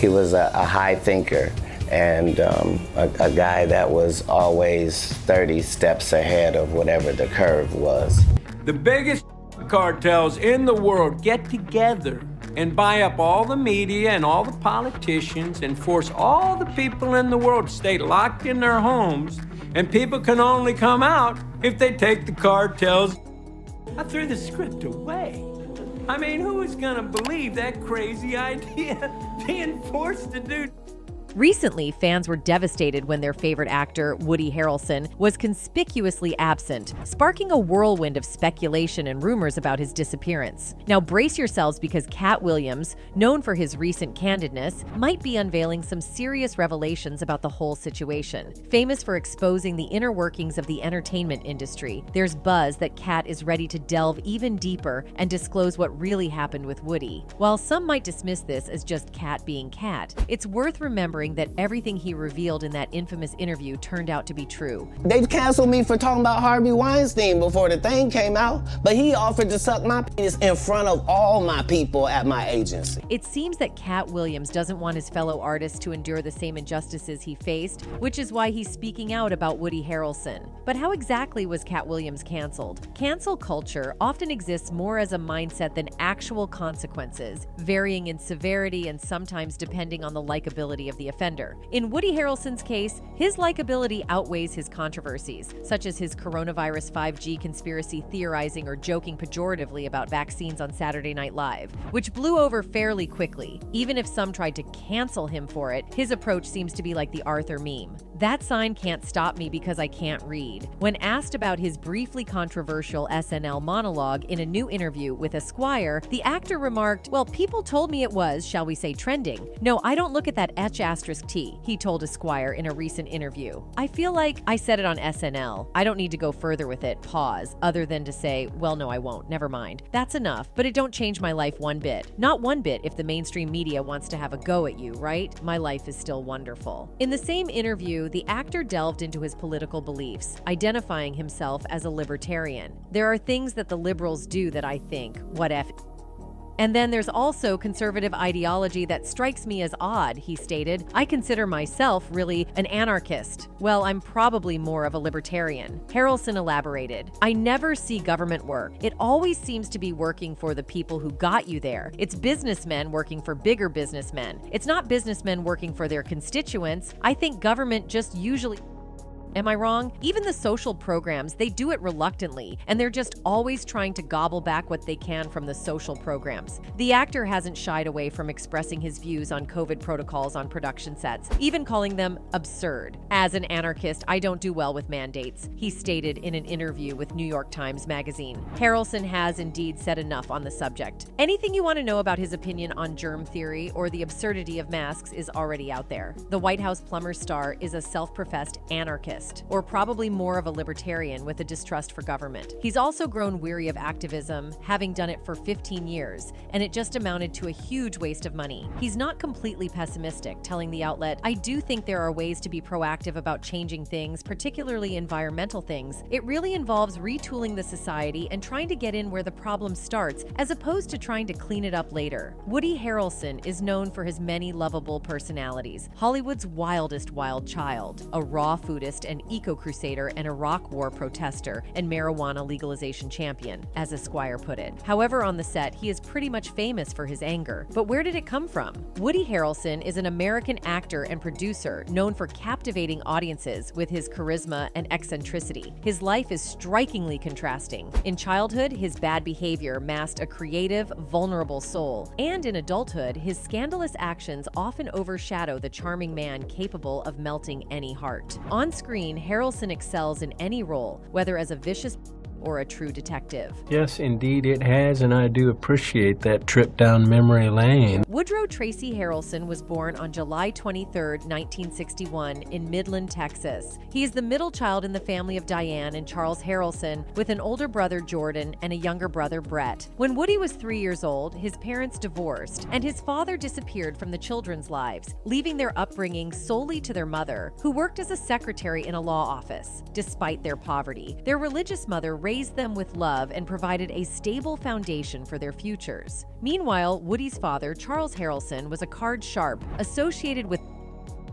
He was a high thinker and a guy that was always 30 steps ahead of whatever the curve was. The biggest cartels in the world get together and buy up all the media and all the politicians and force all the people in the world to stay locked in their homes, and people can only come out if they take the cartels. I threw the script away. I mean, who is gonna believe that crazy idea being forced to do? Recently, fans were devastated when their favorite actor, Woody Harrelson, was conspicuously absent, sparking a whirlwind of speculation and rumors about his disappearance. Now brace yourselves, because Katt Williams, known for his recent candidness, might be unveiling some serious revelations about the whole situation. Famous for exposing the inner workings of the entertainment industry, there's buzz that Katt is ready to delve even deeper and disclose what really happened with Woody. While some might dismiss this as just Katt being Katt, it's worth remembering that everything he revealed in that infamous interview turned out to be true. They canceled me for talking about Harvey Weinstein before the thing came out, but he offered to suck my penis in front of all my people at my agency. It seems that Katt Williams doesn't want his fellow artists to endure the same injustices he faced, which is why he's speaking out about Woody Harrelson. But how exactly was Katt Williams canceled? Cancel culture often exists more as a mindset than actual consequences, varying in severity and sometimes depending on the likability of the offender. In Woody Harrelson's case, his likability outweighs his controversies, such as his coronavirus 5G conspiracy theorizing or joking pejoratively about vaccines on Saturday Night Live, which blew over fairly quickly. Even if some tried to cancel him for it, his approach seems to be like the Arthur meme. That sign can't stop me because I can't read. When asked about his briefly controversial SNL monologue in a new interview with Esquire, the actor remarked, "Well, people told me it was, shall we say, trending. No, I don't look at that H*T, he told Esquire in a recent interview. I feel like I said it on SNL. I don't need to go further with it, pause, other than to say, well, no, I won't, never mind. That's enough, but it don't change my life one bit. Not one bit if the mainstream media wants to have a go at you, right? My life is still wonderful." In the same interview, the actor delved into his political beliefs, identifying himself as a libertarian. "There are things that the liberals do that I think, what if?" And then there's also conservative ideology that strikes me as odd, he stated. "I consider myself really an anarchist. Well, I'm probably more of a libertarian." Harrelson elaborated, "I never see government work. It always seems to be working for the people who got you there. It's businessmen working for bigger businessmen. It's not businessmen working for their constituents. I think government just usually..." Am I wrong? Even the social programs, they do it reluctantly, and they're just always trying to gobble back what they can from the social programs. The actor hasn't shied away from expressing his views on COVID protocols on production sets, even calling them absurd. "As an anarchist, I don't do well with mandates," he stated in an interview with New York Times Magazine. Harrelson has indeed said enough on the subject. Anything you want to know about his opinion on germ theory or the absurdity of masks is already out there. The White House plumber star is a self-professed anarchist, or probably more of a libertarian with a distrust for government. He's also grown weary of activism, having done it for 15 years, and it just amounted to a huge waste of money. He's not completely pessimistic, telling the outlet, "I do think there are ways to be proactive about changing things, particularly environmental things. It really involves retooling the society and trying to get in where the problem starts, as opposed to trying to clean it up later." Woody Harrelson is known for his many lovable personalities. Hollywood's wildest wild child, a raw foodist an eco-crusader, an Iraq War protester, and marijuana legalization champion, as Esquire put it. However, on the set, he is pretty much famous for his anger. But where did it come from? Woody Harrelson is an American actor and producer known for captivating audiences with his charisma and eccentricity. His life is strikingly contrasting. In childhood, his bad behavior masked a creative, vulnerable soul. And in adulthood, his scandalous actions often overshadow the charming man capable of melting any heart. On screen, Harrelson excels in any role, whether as a vicious or a true detective. Yes, indeed it has, and I do appreciate that trip down memory lane. Woodrow Tracy Harrelson was born on July 23, 1961 in Midland, Texas. He is the middle child in the family of Diane and Charles Harrelson, with an older brother, Jordan, and a younger brother, Brett. When Woody was 3 years old, his parents divorced, and his father disappeared from the children's lives, leaving their upbringing solely to their mother, who worked as a secretary in a law office. Despite their poverty, their religious mother raised raised them with love and provided a stable foundation for their futures. Meanwhile, Woody's father, Charles Harrelson, was a card sharp associated with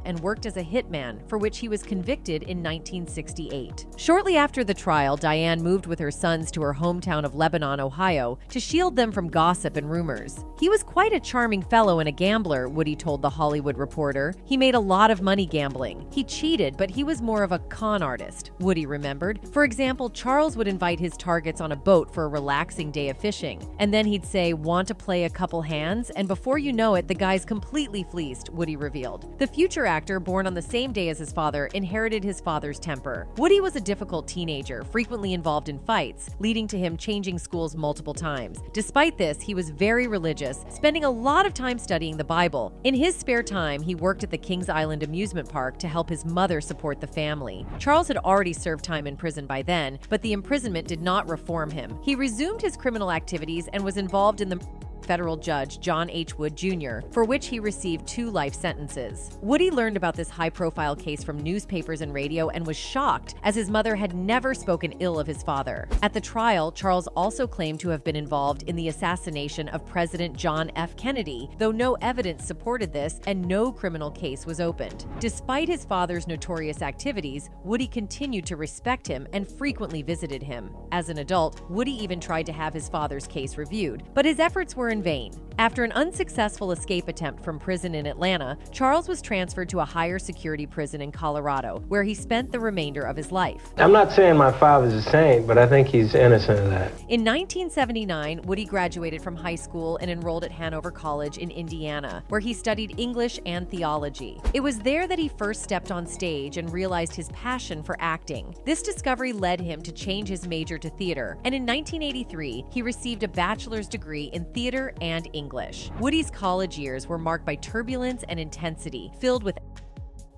and worked as a hitman, for which he was convicted in 1968. Shortly after the trial, Diane moved with her sons to her hometown of Lebanon, Ohio, to shield them from gossip and rumors. He was quite a charming fellow and a gambler, Woody told The Hollywood Reporter. He made a lot of money gambling. He cheated, but he was more of a con artist, Woody remembered. For example, Charles would invite his targets on a boat for a relaxing day of fishing, and then he'd say, "Want to play a couple hands?" And before you know it, the guy's completely fleeced, Woody revealed. The future actor, born on the same day as his father, inherited his father's temper. Woody was a difficult teenager, frequently involved in fights, leading to him changing schools multiple times. Despite this, he was very religious, spending a lot of time studying the Bible. In his spare time, he worked at the Kings Island amusement park to help his mother support the family. Charles had already served time in prison by then, but the imprisonment did not reform him. He resumed his criminal activities and was involved in the federal judge John H. Wood Jr., for which he received 2 life sentences. Woody learned about this high-profile case from newspapers and radio and was shocked, as his mother had never spoken ill of his father. At the trial, Charles also claimed to have been involved in the assassination of President John F. Kennedy, though no evidence supported this and no criminal case was opened. Despite his father's notorious activities, Woody continued to respect him and frequently visited him. As an adult, Woody even tried to have his father's case reviewed, but his efforts were in vain. After an unsuccessful escape attempt from prison in Atlanta, Charles was transferred to a higher security prison in Colorado, where he spent the remainder of his life. I'm not saying my father's a saint, but I think he's innocent of that. In 1979, Woody graduated from high school and enrolled at Hanover College in Indiana, where he studied English and theology. It was there that he first stepped on stage and realized his passion for acting. This discovery led him to change his major to theater, and in 1983, he received a bachelor's degree in theater and English. Woody's college years were marked by turbulence and intensity, filled with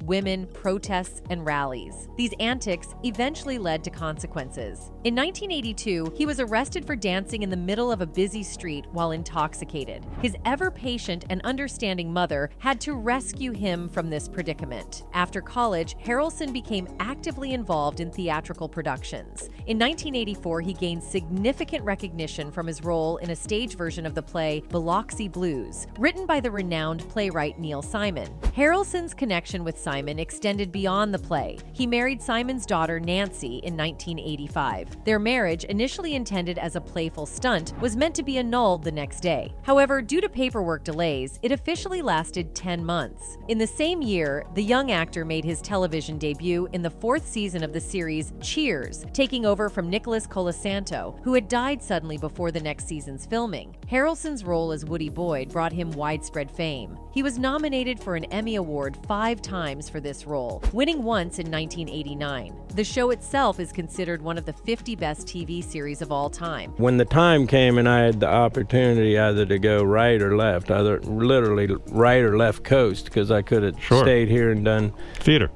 women, protests, and rallies. These antics eventually led to consequences. In 1982, he was arrested for dancing in the middle of a busy street while intoxicated. His ever-patient and understanding mother had to rescue him from this predicament. After college, Harrelson became actively involved in theatrical productions. In 1984, he gained significant recognition from his role in a stage version of the play Biloxi Blues, written by the renowned playwright Neil Simon. Harrelson's connection with Simon extended beyond the play. He married Simon's daughter Nancy in 1985. Their marriage, initially intended as a playful stunt, was meant to be annulled the next day. However, due to paperwork delays, it officially lasted 10 months. In the same year, the young actor made his television debut in the 4th season of the series Cheers, taking over from Nicholas Colasanto, who had died suddenly before the next season's filming. Harrelson's role as Woody Boyd brought him widespread fame. He was nominated for an Emmy Award 5 times for this role, winning once in 1989. The show itself is considered one of the 50 best TV series of all time. When the time came and I had the opportunity either to go right or left, either literally right or left coast, because I could have stayed here and done theater.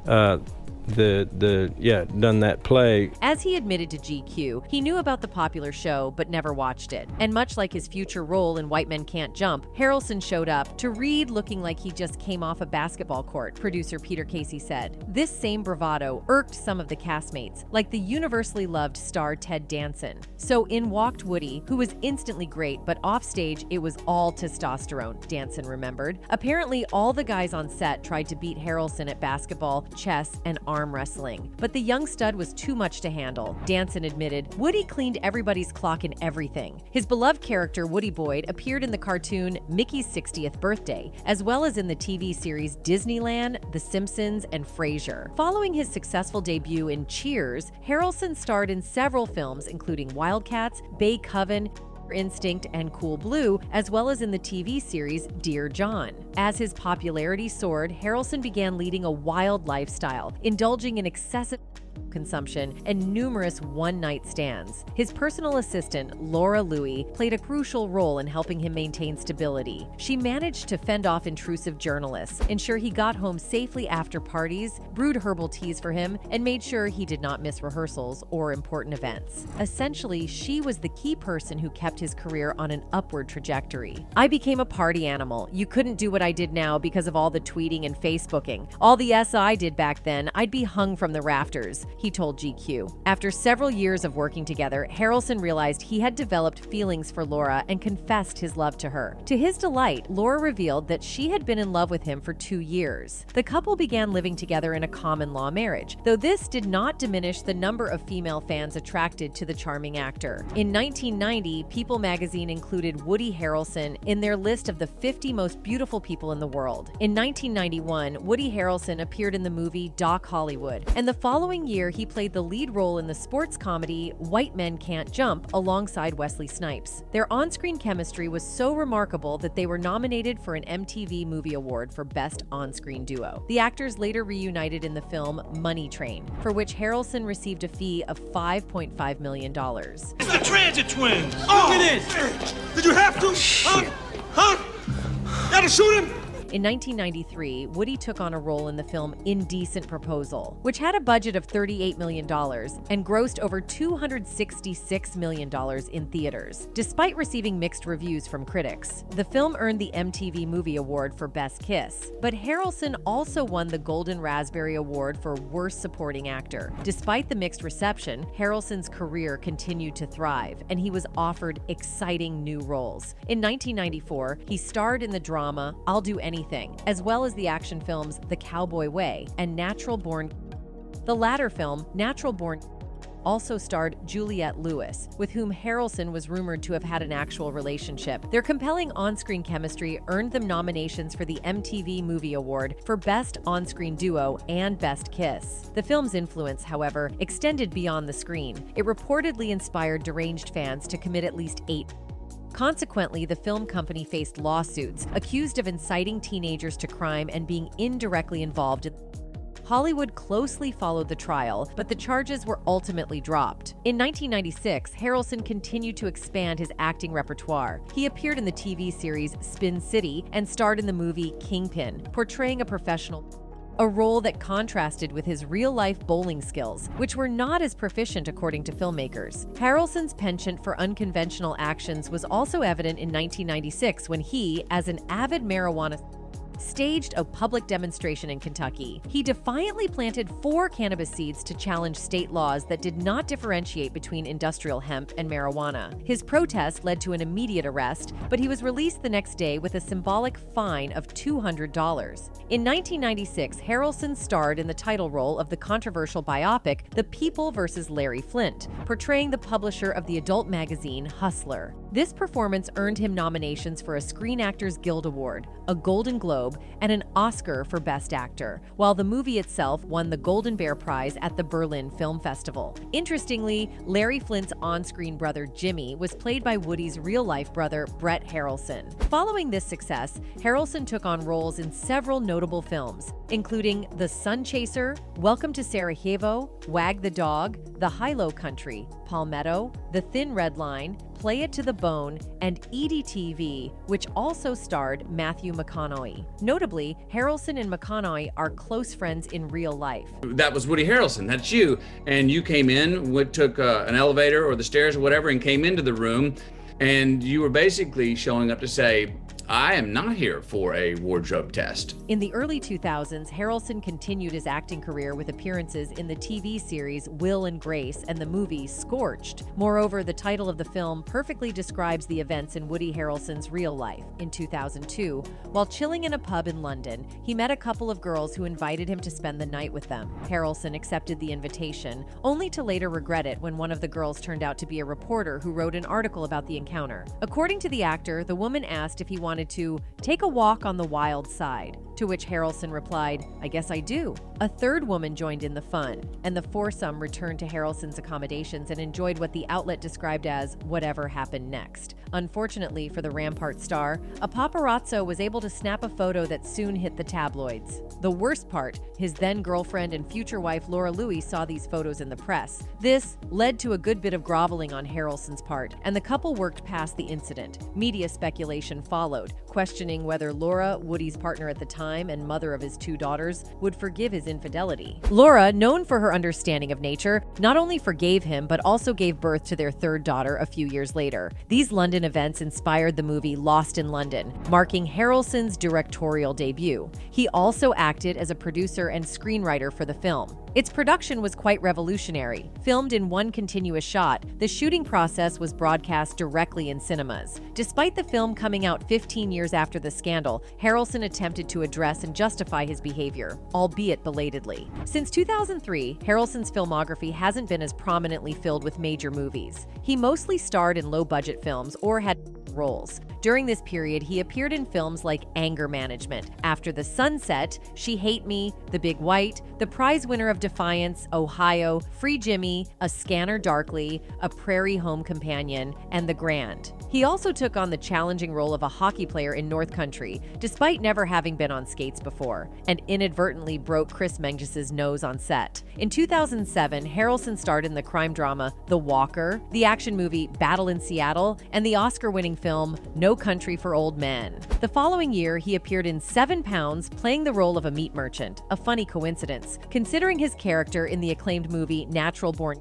Done that play. As he admitted to GQ, he knew about the popular show but never watched it. And much like his future role in White Men Can't Jump, Harrelson showed up to Reed looking like he just came off a basketball court, producer Peter Casey said. This same bravado irked some of the castmates, like the universally loved star Ted Danson. So in walked Woody, who was instantly great, but offstage it was all testosterone, Danson remembered. Apparently all the guys on set tried to beat Harrelson at basketball, chess, and arm wrestling, but the young stud was too much to handle. Danson admitted, Woody cleaned everybody's clock and everything. His beloved character, Woody Boyd, appeared in the cartoon Mickey's 60th Birthday, as well as in the TV series Disneyland, The Simpsons, and Frasier. Following his successful debut in Cheers, Harrelson starred in several films, including Wildcats, Bay Coven, Instinct, and Cool Blue, as well as in the TV series Dear John. As his popularity soared, Harrelson began leading a wild lifestyle, indulging in excessive consumption and numerous one-night stands. His personal assistant, Laura Louie, played a crucial role in helping him maintain stability. She managed to fend off intrusive journalists, ensure he got home safely after parties, brewed herbal teas for him, and made sure he did not miss rehearsals or important events. Essentially, she was the key person who kept his career on an upward trajectory. I became a party animal. You couldn't do what I did now because of all the tweeting and Facebooking. All the I did back then, I'd be hung from the rafters. he told GQ. After several years of working together, Harrelson realized he had developed feelings for Laura and confessed his love to her. To his delight, Laura revealed that she had been in love with him for 2 years. The couple began living together in a common-law marriage, though this did not diminish the number of female fans attracted to the charming actor. In 1990, People magazine included Woody Harrelson in their list of the 50 most beautiful people in the world. In 1991, Woody Harrelson appeared in the movie Doc Hollywood, and the following year he played the lead role in the sports comedy White Men Can't Jump alongside Wesley Snipes. Their on-screen chemistry was so remarkable that they were nominated for an MTV Movie Award for Best On-Screen Duo. The actors later reunited in the film Money Train, for which Harrelson received a fee of $5.5 million. It's the Transit Twins! Oh. Look at this! Did you have to? Huh? Gotta shoot him? In 1993, Woody took on a role in the film Indecent Proposal, which had a budget of $38 million and grossed over $266 million in theaters. Despite receiving mixed reviews from critics, the film earned the MTV Movie Award for Best Kiss, but Harrelson also won the Golden Raspberry Award for Worst Supporting Actor. Despite the mixed reception, Harrelson's career continued to thrive, and he was offered exciting new roles. In 1994, he starred in the drama I'll Do Anything, as well as the action films The Cowboy Way and Natural Born. The latter film, Natural Born, also starred Juliette Lewis, with whom Harrelson was rumored to have had an actual relationship. Their compelling on-screen chemistry earned them nominations for the MTV Movie Award for Best On-Screen Duo and Best Kiss. The film's influence, however, extended beyond the screen. It reportedly inspired deranged fans to commit at least 8. Consequently, the film company faced lawsuits, accused of inciting teenagers to crime and being indirectly involved in. Hollywood closely followed the trial, but the charges were ultimately dropped. In 1996, Harrelson continued to expand his acting repertoire. He appeared in the TV series Spin City and starred in the movie Kingpin, portraying a professional, a role that contrasted with his real-life bowling skills, which were not as proficient according to filmmakers. Harrelson's penchant for unconventional actions was also evident in 1996 when he, as an avid marijuana, staged a public demonstration in Kentucky. He defiantly planted 4 cannabis seeds to challenge state laws that did not differentiate between industrial hemp and marijuana. His protest led to an immediate arrest, but he was released the next day with a symbolic fine of $200. In 1996, Harrelson starred in the title role of the controversial biopic The People vs. Larry Flynt, portraying the publisher of the adult magazine Hustler. This performance earned him nominations for a Screen Actors Guild Award, a Golden Globe, and an Oscar for Best Actor, while the movie itself won the Golden Bear Prize at the Berlin Film Festival. Interestingly, Larry Flynt's on-screen brother Jimmy was played by Woody's real-life brother Brett Harrelson. Following this success, Harrelson took on roles in several notable films, including The Sun Chaser, Welcome to Sarajevo, Wag the Dog, The High-Low Country, Palmetto, The Thin Red Line, Play It to the Bone, and EDTV, which also starred Matthew McConaughey. Notably, Harrelson and McConaughey are close friends in real life. That was Woody Harrelson, that's you. And you came in, took an elevator or the stairs or whatever and came into the room, and you were basically showing up to say, I am not here for a wardrobe test. In the early 2000s, Harrelson continued his acting career with appearances in the TV series Will and Grace and the movie Scorched. Moreover, the title of the film perfectly describes the events in Woody Harrelson's real life. In 2002, while chilling in a pub in London, he met a couple of girls who invited him to spend the night with them. Harrelson accepted the invitation, only to later regret it when one of the girls turned out to be a reporter who wrote an article about the encounter. According to the actor, the woman asked if he wanted to take a walk on the wild side, to which Harrelson replied, I guess I do. A third woman joined in the fun, and the foursome returned to Harrelson's accommodations and enjoyed what the outlet described as whatever happened next. Unfortunately for the Rampart star, a paparazzo was able to snap a photo that soon hit the tabloids. The worst part, his then-girlfriend and future wife Laura Louie saw these photos in the press. This led to a good bit of groveling on Harrelson's part, and the couple worked past the incident. Media speculation followed, questioning whether Laura, Woody's partner at the time and mother of his 2 daughters, would forgive his infidelity. Laura, known for her understanding of nature, not only forgave him but also gave birth to their 3rd daughter a few years later. These London events inspired the movie Lost in London, marking Harrelson's directorial debut. He also acted as a producer and screenwriter for the film. Its production was quite revolutionary. Filmed in one continuous shot, the shooting process was broadcast directly in cinemas. Despite the film coming out 15 years after the scandal, Harrelson attempted to address and justify his behavior, albeit belatedly. Since 2003, Harrelson's filmography hasn't been as prominently filled with major movies. He mostly starred in low-budget films or had roles. During this period, he appeared in films like Anger Management, After the Sunset, She Hate Me, The Big White, the prize winner of Defiance, Ohio, Free Jimmy, A Scanner Darkly, A Prairie Home Companion, and The Grand. He also took on the challenging role of a hockey player in North Country, despite never having been on skates before, and inadvertently broke Chris Mengus's nose on set. In 2007, Harrelson starred in the crime drama The Walker, the action movie Battle in Seattle, and the Oscar-winning film No Country for Old Men. The following year, he appeared in 7 Pounds, playing the role of a meat merchant, a funny coincidence, considering his character in the acclaimed movie Natural Born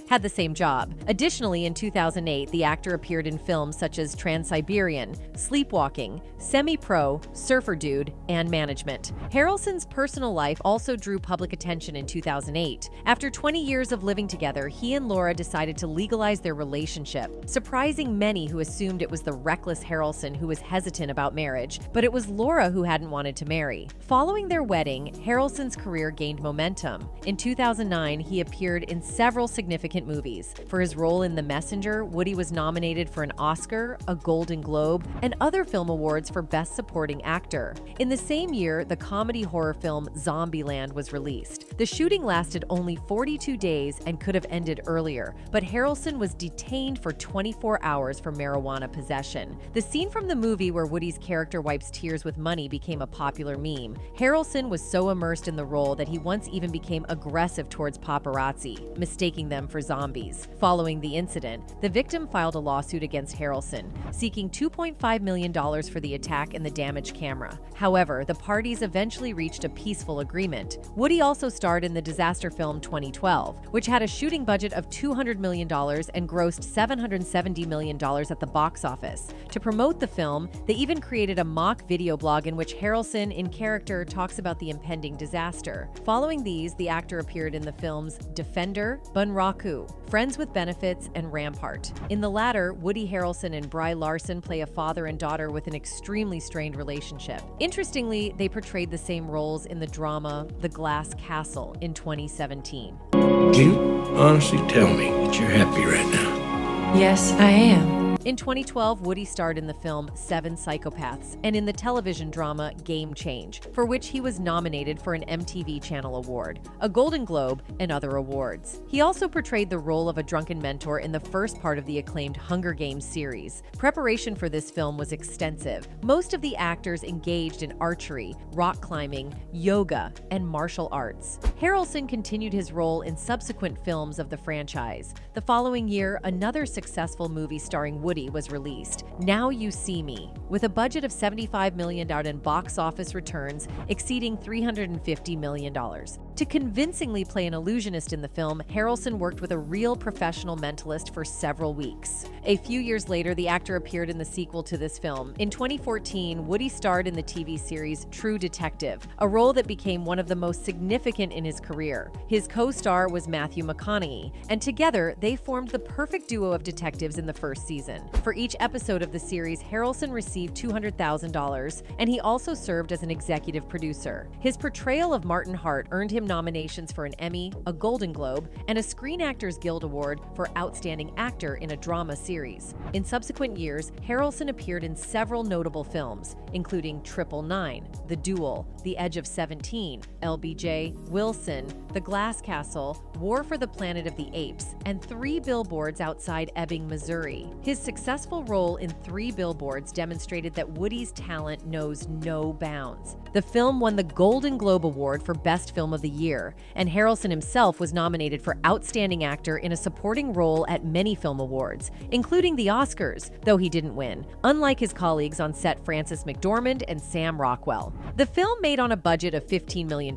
had the same job. Additionally, in 2008, the actor appeared in films such as Trans-Siberian, Sleepwalking, Semi-Pro, Surfer Dude, and Management. Harrelson's personal life also drew public attention in 2008. After 20 years of living together, he and Laura decided to legalize their relationship, surprising many who assumed it was the reckless Harrelson who was hesitant about marriage, but it was Laura who hadn't wanted to marry. Following their wedding, Harrelson's career gained momentum. In 2009, he appeared in several significant movies. For his role in The Messenger, Woody was nominated for an Oscar, a Golden Globe, and other film awards for Best Supporting Actor. In the same year, the comedy horror film Zombieland was released. The shooting lasted only 42 days and could have ended earlier, but Harrelson was detained for 24 hours for marijuana possession. The scene from the movie where Woody's character wipes tears with money became a popular meme. Harrelson was so immersed in the role that he once even became aggressive towards paparazzi, mistaking them for zombies. Following the incident, the victim filed a lawsuit against Harrelson, seeking $2.5 million for the attack and the damaged camera. However, the parties eventually reached a peaceful agreement. Woody also starred in the disaster film 2012, which had a shooting budget of $200 million and grossed $770 million at the box office. To promote the film, they even created a mock video blog in which Harrelson, in character, talks about the impending disaster. Following these, the actor appeared in the films Defender, Bunraku, Friends with Benefits, and Rampart. In the latter, Woody Harrelson and Brie Larson play a father and daughter with an extremely strained relationship. Interestingly, they portrayed the same roles in the drama The Glass Castle in 2017. Can you honestly tell me that you're happy right now? Yes, I am. In 2012, Woody starred in the film Seven Psychopaths and in the television drama Game Change, for which he was nominated for an MTV Channel Award, a Golden Globe, and other awards. He also portrayed the role of a drunken mentor in the first part of the acclaimed Hunger Games series. Preparation for this film was extensive. Most of the actors engaged in archery, rock climbing, yoga, and martial arts. Harrelson continued his role in subsequent films of the franchise. The following year, another successful movie starring Woody was released, Now You See Me, with a budget of $75 million and box office returns exceeding $350 million. To convincingly play an illusionist in the film, Harrelson worked with a real professional mentalist for several weeks. A few years later, the actor appeared in the sequel to this film. In 2014, Woody starred in the TV series True Detective, a role that became one of the most significant in his career. His co-star was Matthew McConaughey, and together they formed the perfect duo of detectives in the first season. For each episode of the series, Harrelson received $200,000, and he also served as an executive producer. His portrayal of Martin Hart earned him nominations for an Emmy, a Golden Globe, and a Screen Actors Guild Award for Outstanding Actor in a Drama Series. In subsequent years, Harrelson appeared in several notable films, including 999, The Duel, The Edge of 17, LBJ, Wilson, The Glass Castle, War for the Planet of the Apes, and 3 Billboards Outside Ebbing, Missouri. His successful role in 3 Billboards demonstrated that Woody's talent knows no bounds. The film won the Golden Globe Award for Best Film of the Year, and Harrelson himself was nominated for Outstanding Actor in a Supporting Role at many film awards, including the Oscars, though he didn't win, unlike his colleagues on set Frances McDormand and Sam Rockwell. The film, made on a budget of $15 million,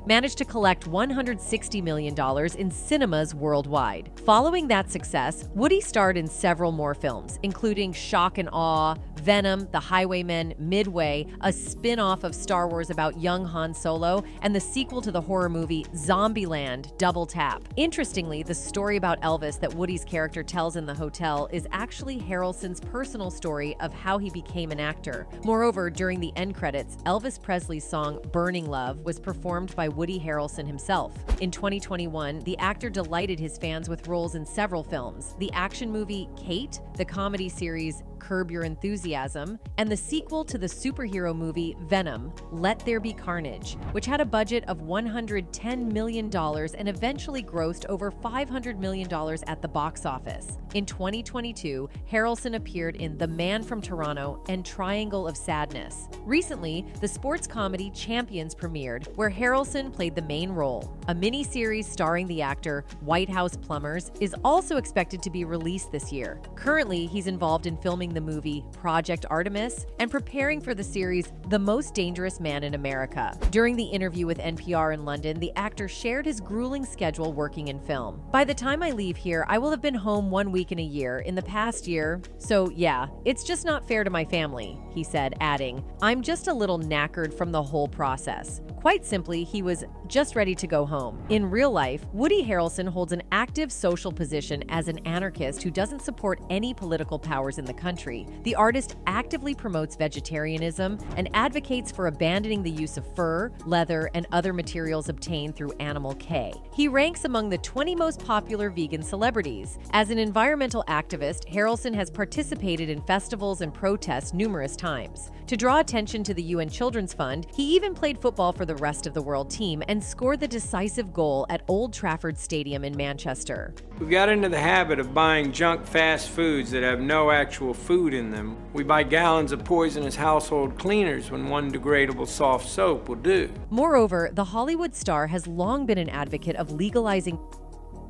managed to collect $160 million in cinemas worldwide. Following that success, Woody starred in several more films, including Shock and Awe, Venom, The Highwaymen, Midway, a spin-off of Star Wars about young Han Solo, and the sequel to the horror movie Zombieland, Double Tap. Interestingly, the story about Elvis that Woody's character tells in the hotel is actually Harrelson's personal story of how he became an actor. Moreover, during the end credits, Elvis Presley's song Burning Love was performed by Woody Harrelson himself. In 2021, the actor delighted his fans with roles in several films: the action movie Katt, the comedy series Curb Your Enthusiasm, and the sequel to the superhero movie Venom, Let There Be Carnage, which had a budget of $110 million and eventually grossed over $500 million at the box office. In 2022, Harrelson appeared in The Man from Toronto and Triangle of Sadness. Recently, the sports comedy Champions premiered, where Harrelson played the main role. A mini-series starring the actor White House Plumbers is also expected to be released this year. Currently, he's involved in filming the movie Project Artemis and preparing for the series The Most Dangerous Man in America. During the interview with NPR in London, the actor shared his grueling schedule working in film. "By the time I leave here, I will have been home 1 week in a year in the past year. So yeah, it's just not fair to my family," he said, adding, "I'm just a little knackered from the whole process." Quite simply, he was just ready to go home. In real life, Woody Harrelson holds an active social position as an anarchist who doesn't support any political powers in the country. The artist actively promotes vegetarianism and advocates for abandoning the use of fur, leather, and other materials obtained through Animal K. He ranks among the 20 most popular vegan celebrities. As an environmental activist, Harrelson has participated in festivals and protests numerous times. To draw attention to the UN Children's Fund, he even played football for the rest of the world team and scored the decisive goal at Old Trafford Stadium in Manchester. We got into the habit of buying junk fast foods that have no actual food in them. We buy gallons of poisonous household cleaners when one degradable soft soap will do. Moreover, the Hollywood star has long been an advocate of legalizing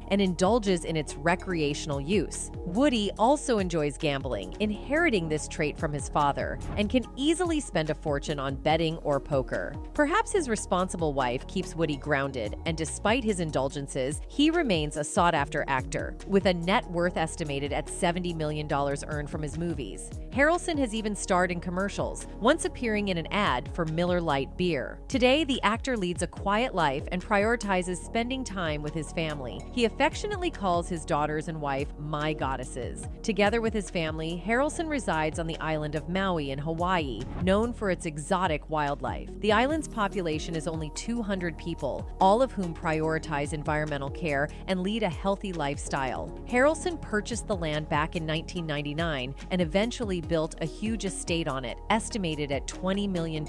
and indulges in its recreational use. Woody also enjoys gambling, inheriting this trait from his father, and can easily spend a fortune on betting or poker. Perhaps his responsible wife keeps Woody grounded, and despite his indulgences, he remains a sought-after actor, with a net worth estimated at $70 million earned from his movies. Harrelson has even starred in commercials, once appearing in an ad for Miller Lite beer. Today, the actor leads a quiet life and prioritizes spending time with his family. He affectionately calls his daughters and wife "my goddesses." Together with his family, Harrelson resides on the island of Maui in Hawaii, known for its exotic wildlife. The island's population is only 200 people, all of whom prioritize environmental care and lead a healthy lifestyle. Harrelson purchased the land back in 1999 and eventually built a huge estate on it, estimated at $20 million,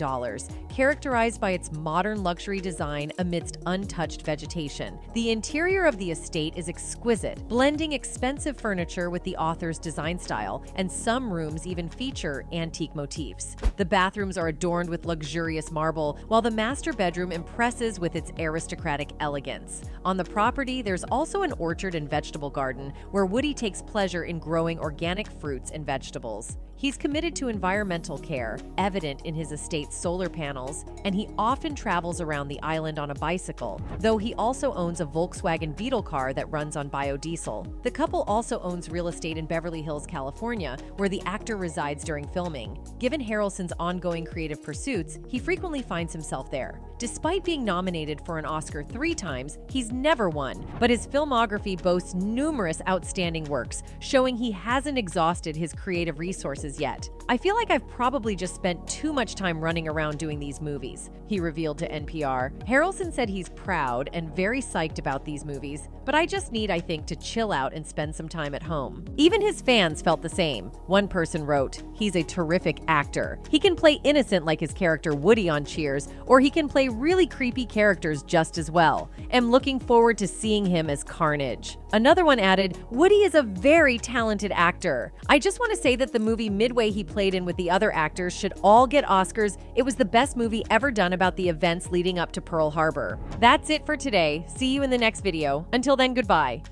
characterized by its modern luxury design amidst untouched vegetation. The interior of the estate is exquisite, blending expensive furniture with the author's design style, and some rooms even feature antique motifs. The bathrooms are adorned with luxurious marble, while the master bedroom impresses with its aristocratic elegance. On the property, there's also an orchard and vegetable garden, where Woody takes pleasure in growing organic fruits and vegetables. He's committed to environmental care, evident in his estate's solar panels, and he often travels around the island on a bicycle, though he also owns a Volkswagen Beetle car that runs on biodiesel. The couple also owns real estate in Beverly Hills, California, where the actor resides during filming. Given Harrelson's ongoing creative pursuits, he frequently finds himself there. Despite being nominated for an Oscar 3 times, he's never won, but his filmography boasts numerous outstanding works, showing he hasn't exhausted his creative resources yet. "I feel like I've probably just spent too much time running around doing these movies," he revealed to NPR. Harrelson said he's proud and very psyched about these movies, "but I just need, I think, to chill out and spend some time at home." Even his fans felt the same. One person wrote, "He's a terrific actor. He can play innocent like his character Woody on Cheers, or he can play really creepy characters just as well. Am looking forward to seeing him as Carnage." Another one added, "Woody is a very talented actor. I just want to say that the movie Midway he played in with the other actors should all get Oscars. It was the best movie ever done about the events leading up to Pearl Harbor." That's it for today. See you in the next video. Until then, goodbye.